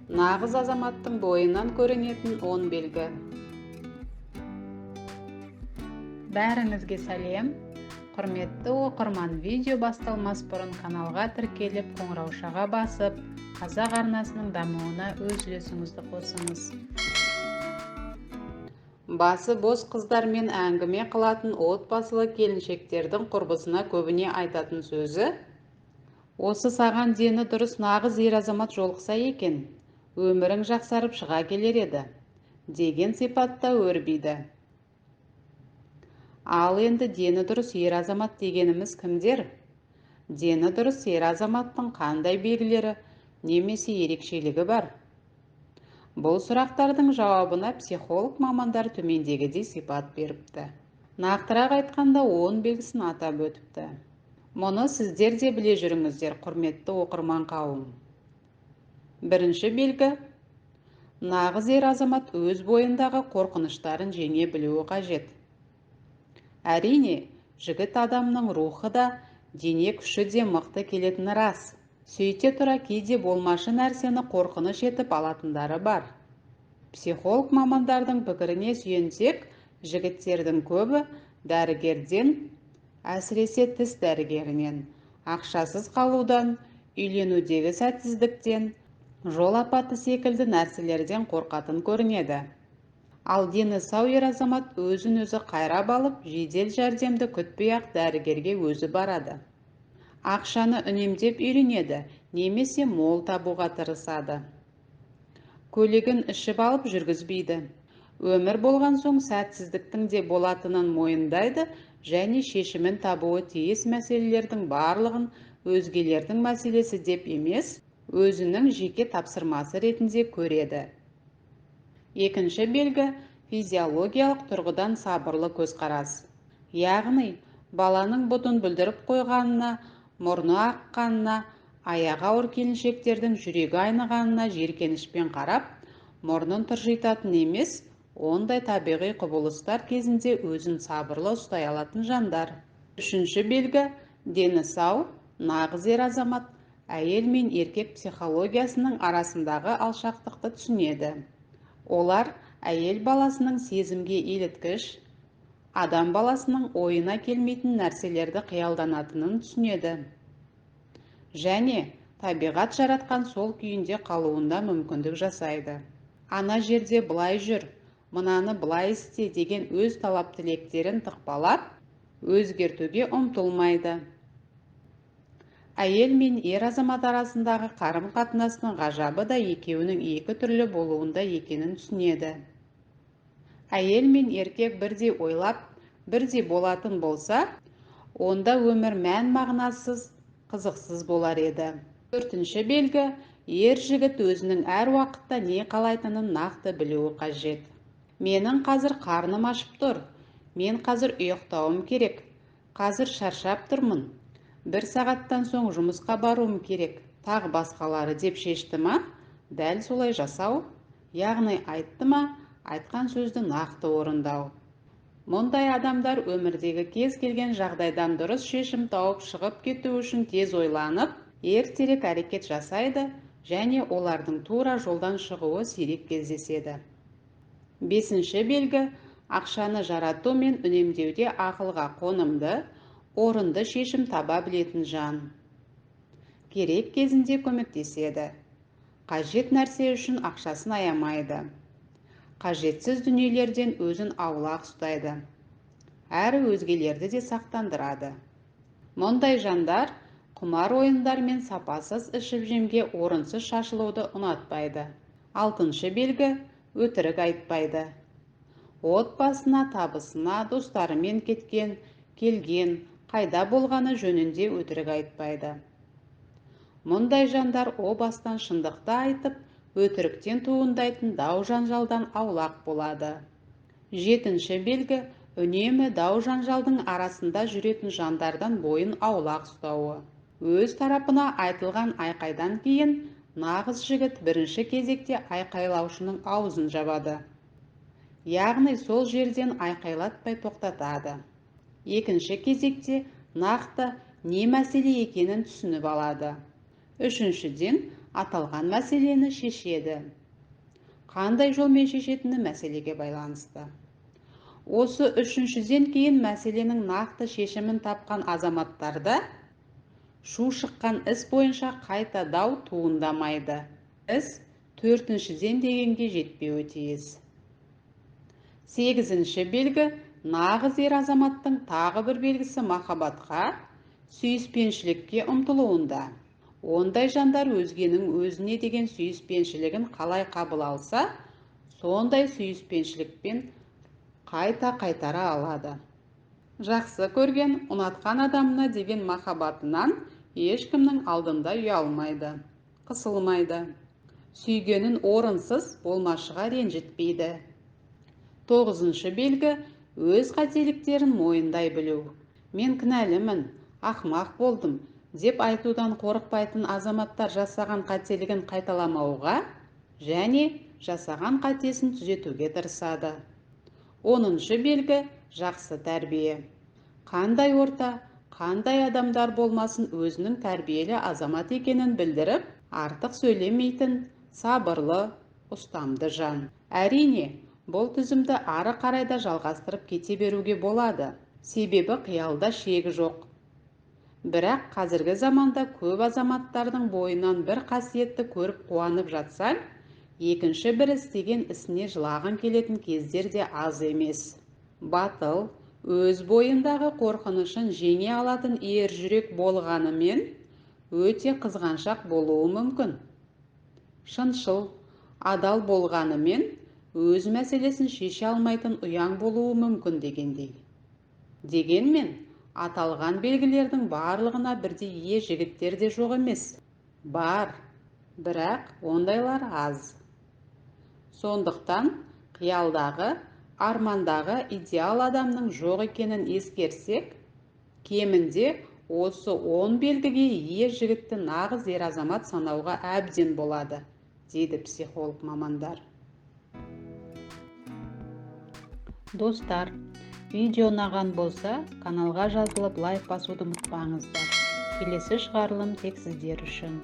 Нағыз азаматтың бойынан көрінетін 10 белгі. Бәріңізге сәлем. Құрметті оқырман, видео басталмас бұрын каналға тіркеліп, қоңыраушаға басып, қазақ арнасының дамуына өз үлесіңізді қосыңыз. Басы бос қыздармен әңгіме қылатын отбасылы келіншектердің құрбысына көбіне айтатын сөзі: осы саған дені дұрыс нағыз ер азамат жолықса екен, өмірің жақсарып шыға келер еді, деген сипатта өрбиді. Ал енді дені дұрыс ер азамат дегеніміз кімдер? Дені дұрыс ер азаматтың қандай белгілері немесе ерекшелігі бар? Бұл сұрақтардың жауабына психолог мамандар төмендегідей сипат беріпті. Нақтырақ айтқанда 10 белгісін атап өтіпті. Мұны сіздер де біле жүріңіздер, құрметті оқырман қауым. Бірінші белгі: нағыз ер азамат өз бойындағы қорқыныштарын жеңе білуі қажет. Әрине, жігіт адамның рухы да, дене күші де мықты келетіні рас. Сөйте тұра кейде болмашы нәрсені қорқыныш етіп алатындары бар. Психолог мамандардың пікіріне сүйенсек, жігіттердің көбі дәрігерден, әсіресе тіс дәрігерінен, ақшасыз қалудан, үйленудегі сәтсіздіктен, жол апаты секілді нәрселерден қорқатын көрінеді. Ал дені сау ер азамат өзін өзі қайрап алып, жедел жәрдемді күтпей-ақ дәрігерге өзі барады. Ақшаны үнемдеп үйренеді, немесе мол табуға тырысады. Көлігін ішіп алып жүргізбейді. Өмір болған соң сәтсіздіктің де болатынын мойындайды және шешімін табуы тиіс мәселелердің барлығын өзгелердің мәселесі деп емес, өзінің жеке тапсырмасы ретінде көреді. Екінші белгі: физиологиялық тұрғыдан сабырлы көзқарас. Яғни, баланың бұтын бүлдіріп қойғанына, мұрны аққанына, аяғы ауыр келіншектердің жүрегі айнығанына жиіркенішпен қарап, мұрнын тыржитатын емес, ондай табиғи құбылыстар кезінде өзін сабырлы ұстай алатын жандар. Үшінші белгі: дені сау, нағыз ер азамат әйел мен еркек психологиясының арасындағы алшақтықты түсінеді. Олар әйел баласының сезімге еліткіш, адам баласының ойына келмейтін нәрселерді қиялданатынын түсінеді. Және табиғат жаратқан сол күйінде қалуында мүмкіндік жасайды. Ана жерде былай жүр, мынаны былай істе деген өз талап тілектерін тықпалап, өзгертуге ұмтылмайды. Әйел мен ер азамат арасындағы қарым-қатынастың ғажабы да екеуінің екі түрлі болуында екенін түсінеді. Әйел мен еркек бірдей ойлап, бірдей болатын болса, онда өмір мән мағынасыз, қызықсыз болар еді. Төртінші белгі: ер жігіт өзінің әр уақытта не қалайтынын нақты білуі қажет. Менің қазір қарным ашып тұр, мен қазір ұйықтауым керек, қазір шаршап тұрмын, 1 сағаттан соң жұмысқа баруым керек, тағы басқалары деп шешті ма, дәл солай жасау, яғни айтты ма, айтқан сөзді нақты орындау. Мұндай адамдар өмірдегі кез келген жағдайдан дұрыс шешім тауып шығып кету үшін тез ойланып, ертерек әрекет жасайды және олардың тура жолдан шығуы сирек кездеседі. Бесінші белгі: ақшаны жарату мен үнемдеуде ақылға қонымды, орынды шешім таба білетін жан. Керек кезінде көмектеседі. Қажет нәрсе үшін ақшасын аямайды. Қажетсіз дүниелерден өзін аулақ ұстайды. Әрі өзгелерді де сақтандырады. Мұндай жандар құмар ойындар мен сапасыз ішіп-жемге орынсыз шашылуды ұнатпайды. Алтыншы белгі: өтірік айтпайды. Отбасына, табысына, достарымен кеткен, келген, қайда болғаны жөнінде өтірік айтпайды. Мұндай жандар о бастан шындықты айтып, өтіріктен туындайтын дау-жанжалдан аулақ болады. Жетінші белгі: үнемі дау-жанжалдың арасында жүретін жандардан бойын аулақ ұстауы. Өз тарапына айтылған айқайдан кейін нағыз жігіт бірінші кезекте айқайлаушының аузын жабады. Яғни сол жерден айқайлатпай тоқтатады. Екінші кезекте нақты не мәселе екенін түсініп алады. Үшіншіден, аталған мәселені шешеді. Қандай жолмен шешетіні мәселеге байланысты. Осы үшіншіден кейін мәселенің нақты шешімін тапқан азаматтарда шу шыққан іс бойынша қайта дау туындамайды. Іс төртіншіден дегенге жетпеуі тиіс. Сегізінші белгі нағыз ер азаматтың тағы бір белгісі махаббатқа, сүйіспеншілікке ұмтылуында. Ондай жандар өзгенің өзіне деген сүйіспеншілігін қалай қабыл алса, сондай сүйіспеншілікпен қайта қайтара алады. Жақсы көрген, ұнатқан адамына деген махаббатынан ешкімнің алдында ұялмайды, қысылмайды. Сүйгенін орынсыз болмашыға ренжітпейді. Тоғызыншы белгі өз қателіктерін мойындай білу. Мен кінәлімін, ақымақ болдым деп айтудан қорықпайтын азаматтар жасаған қателігін қайталамауға және жасаған қатесін түзетуге тырысады. 10-шы белгі жақсы тәрбие. Қандай орта, қандай адамдар болмасын өзінің тәрбиелі азамат екенін білдіріп, артық сөйлемейтін, сабырлы, ұстамды жан. Әрине, бұл тізімді ары қарайда жалғастырып кете беруге болады. Себебі қиялда шегі жоқ. Бірақ қазіргі заманда көп азаматтардың бойынан бір қасиетті көріп қуанып жатсаң, екінші бір істеген ісіне жылағың келетін кездер де аз емес. Батыл, өз бойындағы қорқынышын жеңе алатын ер жүрек болғанымен, өте қызғаншақ болуы мүмкін. Шыншыл, адал болғанымен, өз мәселесін шеше алмайтын ұяң болуы мүмкін дегендей. Дегенмен, аталған белгілердің барлығына бірдей ие жігіттер де жоқ емес. Бар, бірақ ондайлар аз. Сондықтан, қиялдағы, армандағы идеал адамның жоқ екенін ескерсек, кемінде осы 10 белгіге ие жігітті нағыз ер азамат санауға әбден болады, дейді психолог мамандар. Достар, видео ұнаған болса, каналға жазылып лайк басуды ұмытпаңыздар. Келесі шығарылым тек сіздер үшін.